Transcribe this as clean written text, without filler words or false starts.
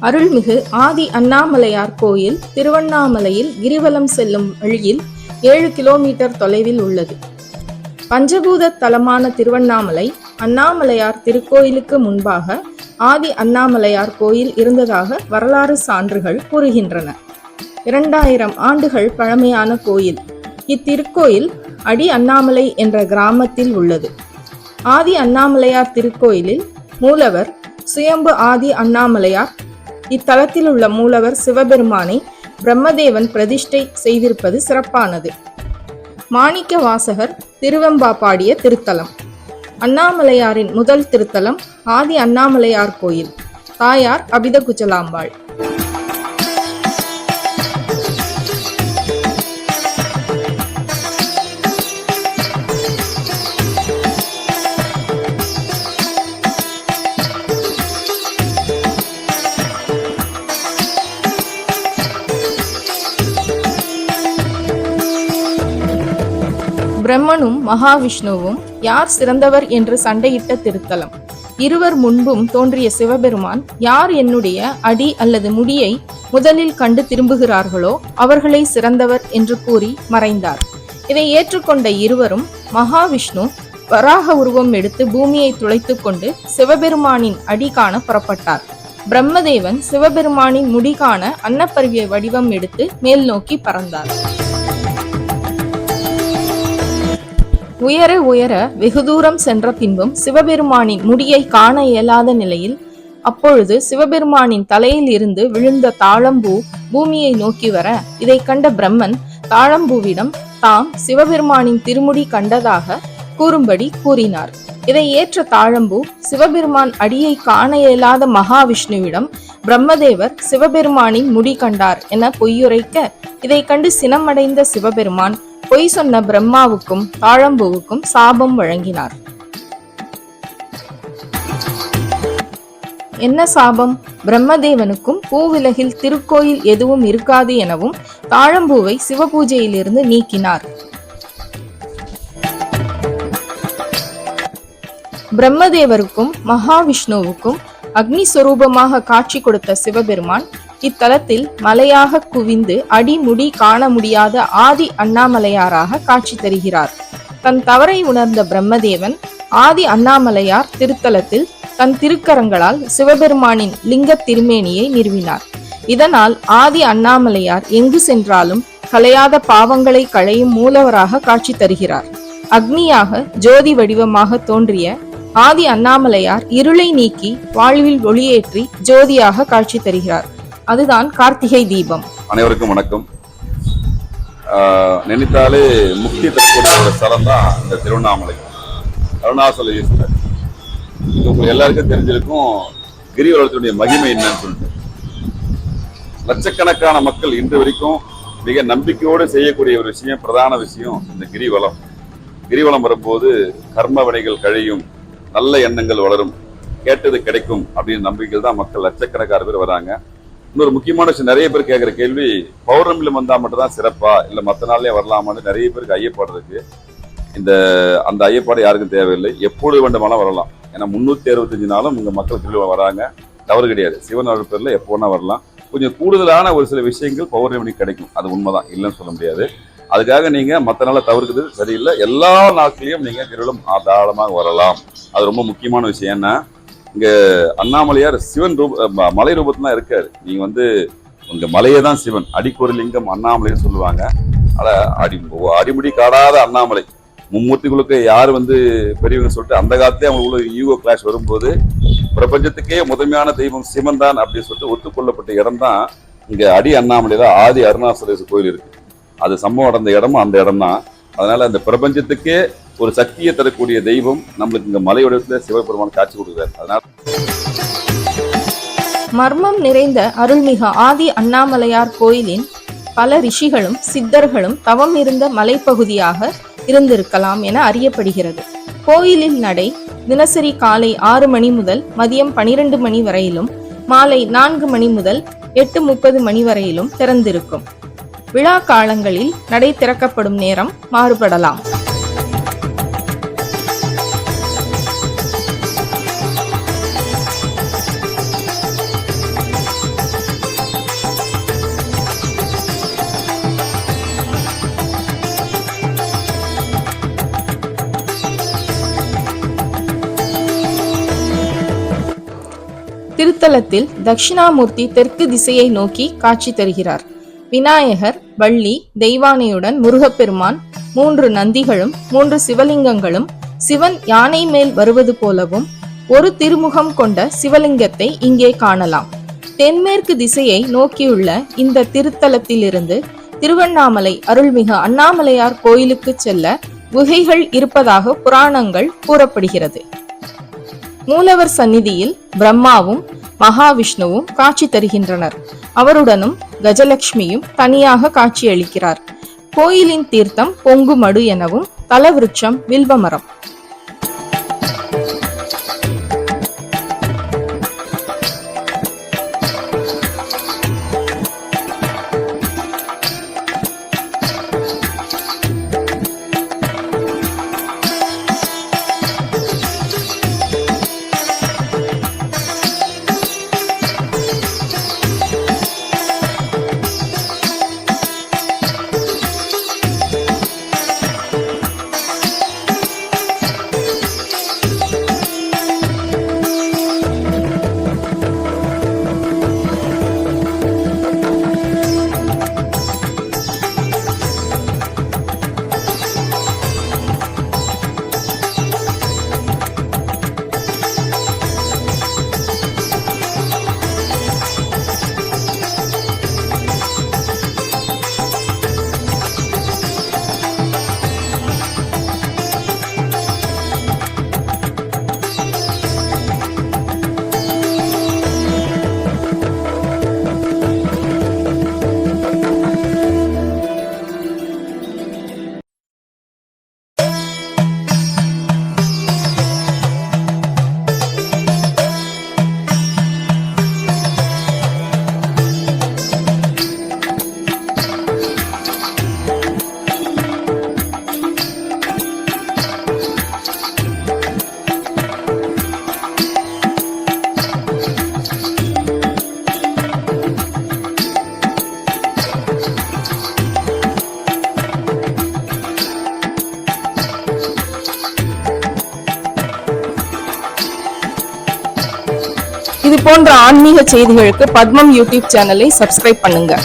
அருள்மிகு ஆதி அண்ணாமலையார் கோயில் திருவண்ணாமலையில் கிரிவலம் செல்லும் வழியில் 7 கிலோமீட்டர் தொலைவில் உள்ளது. பஞ்சபூத தலமான திருவண்ணாமலை அண்ணாமலையார் திருக்கோயிலுக்கு முன்பாக ஆதி அண்ணாமலையார் கோயில் இருந்ததாக வரலாறு சான்றுகள் கூறுகின்றன. 2000 ஆண்டுகள் பழமையான கோயில். இத்திருக்கோயில் அடி அண்ணாமலை என்ற கிராமத்தில் உள்ளது. ஆதி அண்ணாமலையார் திருக்கோயிலில் மூலவர் சுயம்பு ஆதி அண்ணாமலையார். இத்தலத்தில் உள்ள மூலவர் சிவபெருமானை பிரம்மதேவன் பிரதிஷ்டை செய்திருப்பது சிறப்பானது. மாணிக்க வாசகர் திருவெம்பா பாடிய திருத்தலம். அண்ணாமலையாரின் முதல் திருத்தலம் ஆதி அண்ணாமலையார் கோயில். தாயார் அபித குச்சலாம்பாள். பிரம்மனும் மகாவிஷ்ணுவும் யார் சிறந்தவர் என்று சண்டையிட்ட திருத்தலம். இருவர் முன்பும் தோன்றிய சிவபெருமான் யார் என்னுடைய அடி அல்லது முடியை முதலில் கண்டு திரும்புகிறார்களோ அவர்களை சிறந்தவர் என்று கூறி மறைந்தார். இதை ஏற்றுக்கொண்ட இருவரும் மகாவிஷ்ணு வராக உருவம் எடுத்து பூமியை துளைத்து கொண்டு சிவபெருமானின் அடி காண புறப்பட்டார். பிரம்மதேவன் சிவபெருமானின் முடி காண அன்னப்பருவிய வடிவம் எடுத்து மேல் நோக்கி பறந்தார். உயர உயர வெகு தூரம் சென்ற பின்பும் சிவபெருமானின் முடியை காண இயலாத நிலையில் அப்பொழுது சிவபெருமானின் தலையில் இருந்து விழுந்த தாழம்பூ பூமியை நோக்கி வர இதை கண்ட பிரம்மன் தாழம்பூவிடம் தாம் சிவபெருமானின் திருமுடி கண்டதாக கூறும்படி கூறினார். இதை ஏற்ற தாழம்பூ சிவபெருமான் அடியை காண இயலாத மகாவிஷ்ணுவிடம் பிரம்மதேவர் சிவபெருமானின் முடி கண்டார் என பொய்யுரைக்க இதை கண்டு சினமடைந்த சிவபெருமான் பொய் சொன்ன பிரம்மாவுக்கும் தாழம்பூவுக்கும் சாபம் வழங்கினார். என்ன சாபம்? பிரம்மதேவனுக்கும் பூவிலகில் திருக்கோயில் எதுவும் இருக்காது எனவும் தாழம்பூவை சிவபூஜையிலிருந்து நீக்கினார். பிரம்மதேவருக்கும் மகாவிஷ்ணுவுக்கும் அக்னி சொரூபமாக காட்சி கொடுத்த சிவபெருமான் இத்தலத்தில் மலையாக குவிந்து அடிமுடி காண முடியாத ஆதி அண்ணாமலையாராக காட்சி தருகிறார். தன் தவறை உணர்ந்த பிரம்மதேவன் ஆதி அண்ணாமலையார் திருத்தலத்தில் தன் திருக்கரங்களால் சிவபெருமானின் லிங்க திருமேனியை நிறுவினார். இதனால் ஆதி அண்ணாமலையார் எங்கு சென்றாலும் களையாத பாவங்களை களையும் மூலவராக காட்சி தருகிறார். அக்னியாக ஜோதி வடிவமாக தோன்றிய ஆதி அண்ணாமலையார் இருளை நீக்கி வாழ்வில் ஒளியேற்றி ஜோதியாக காட்சி தருகிறார். அதுதான் கார்த்திகை தீபம். அனைவருக்கும் வணக்கம். நினைத்தாலே முக்தி தரக்கூடிய ஒரு ஸ்தலம் தான் இந்த திருவண்ணாமலை அருணாசல ஈஸ்வரர். உங்களுக்கு எல்லாருக்கும் தெரிஞ்சிருக்கும் கிரிவலத்தினுடைய மகிமை என்னன்னு சொல்லிட்டு. லட்சக்கணக்கான மக்கள் இன்று வரைக்கும் மிக நம்பிக்கையோடு செய்யக்கூடிய ஒரு விஷயம், பிரதான விஷயம் இந்த கிரிவலம். கிரிவலம் வரும்போது கர்ம வினைகள் கழியும், நல்ல எண்ணங்கள் வளரும், கேட்டது கிடைக்கும் அப்படின்னு நம்பிக்கை தான் மக்கள் லட்சக்கணக்கான பேர் வராங்க. இன்னொரு முக்கியமான விஷயம், நிறைய பேர் கேட்குற கேள்வி, பௌர்ணமியில வந்தா மட்டும் தான் சிறப்பா இல்லை மற்ற நாள்லயே வரலாமான்னு நிறைய பேருக்கு ஐயப்பாடு இருக்கு. அந்த ஐயப்பாடு யாருக்கும் தேவையில்லை. எப்பொழுது வேண்டுமானாலும் வரலாம். ஏன்னா 365 நாளும் இங்க மக்கள் திருவிழா வராங்க, தவறு கிடையாது. சிவன் அருள் பேர்ல எப்போ வேணா வரலாம். கொஞ்சம் கூடுதலான ஒரு சில விஷயங்கள் பௌர்ணமிக்கு கிடைக்கும், அது உண்மைதான், இல்லைன்னு சொல்ல முடியாது. அதுக்காக நீங்க மற்ற நாள தவிர்க்கிறது சரியில்லை. எல்லா நாட்களையும் நீங்க திருவிழம் தாராளமாக வரலாம். அது ரொம்ப முக்கியமான விஷயம். ஏன்னா இங்க அண்ணாமலையார் சிவன் மலை ரூபத்துல இருக்காரு. நீங்க உங்க மலையே தான் சிவன், அடிக்கொரு லிங்கம் அண்ணாமலைன்னு சொல்லுவாங்க. அடிமுடி காடாத அண்ணாமலை, மும்மூர்த்திகளுக்கு யார் பெரியவங்க சொல்லிட்டு அந்த காலத்திலே அவங்களுக்குள்ள ஈகோ கிளாஷ் வரும்போது பிரபஞ்சத்துக்கே முதன்மையான தெய்வம் சிவன் தான் அப்படின்னு சொல்லிட்டு ஒத்துக்கொள்ளப்பட்ட இடம் தான் இங்க அடி அண்ணாமலை தான். ஆதி அருணாசலேஸ்வரர் கோயில் இருக்கு. அது சம்பவம் நடந்த இடமும் அந்த இடம் தான். அதனால அந்த பிரபஞ்சத்துக்கே ஒரு சக்தியை தரக்கூடிய தெய்வம் நம்மளுக்கு இங்க மலையோட சிவபெருமான் காட்சி கொடுக்கிறார். அதனால மர்மம் நிறைந்த அருள்மிகு ஆதி அண்ணாமலையார் கோயிலின் பல ரிஷிகளும் சித்தர்களும் தவம் இருந்த மலைப்பகுதியாக இருந்திருக்கலாம் என அறியப்படுகிறது. கோயிலில் நடை தினசரி காலை 6 மணி முதல் மதியம் 12 மணி வரையிலும் மாலை 4 மணி முதல் 8:30 மணி வரையிலும் திறந்திருக்கும். விழா காலங்களில் நடை திறக்கப்படும் நேரம் மாறுபடலாம். திருத்தலத்தில் தட்சிணாமூர்த்தி தெற்கு திசையை நோக்கி காட்சி தருகிறார். விநாயகர், வள்ளி, தெய்வானையுடன் முருகப்பெருமான், 3 நந்திகளும் 3 சிவலிங்கங்களும் சிவன் யானை மேல் வருவது போலவும் ஒரு திருமுகம் கொண்ட சிவலிங்கத்தை இங்கே காணலாம். தென்மேற்கு திசையை நோக்கியுள்ள இந்த திருத்தலத்திலிருந்து திருவண்ணாமலை அருள்மிகு அண்ணாமலையார் கோயிலுக்கு செல்ல குகைகள் இருப்பதாக புராணங்கள் கூறப்படுகிறது. மூலவர் சந்நிதியில் பிரம்மாவும் மகாவிஷ்ணுவும் காட்சி தருகின்றனர். அவருடனும் கஜலட்சுமியும் தனியாக காட்சியளிக்கிறார். கோயிலின் தீர்த்தம் பொங்குமடு எனவும் தலவிருட்சம் வில்வமரம். இது போன்ற ஆன்மீக செய்திகளுக்கு பத்மம் யூடியூப் சேனலை சப்ஸ்கிரைப் பண்ணுங்க.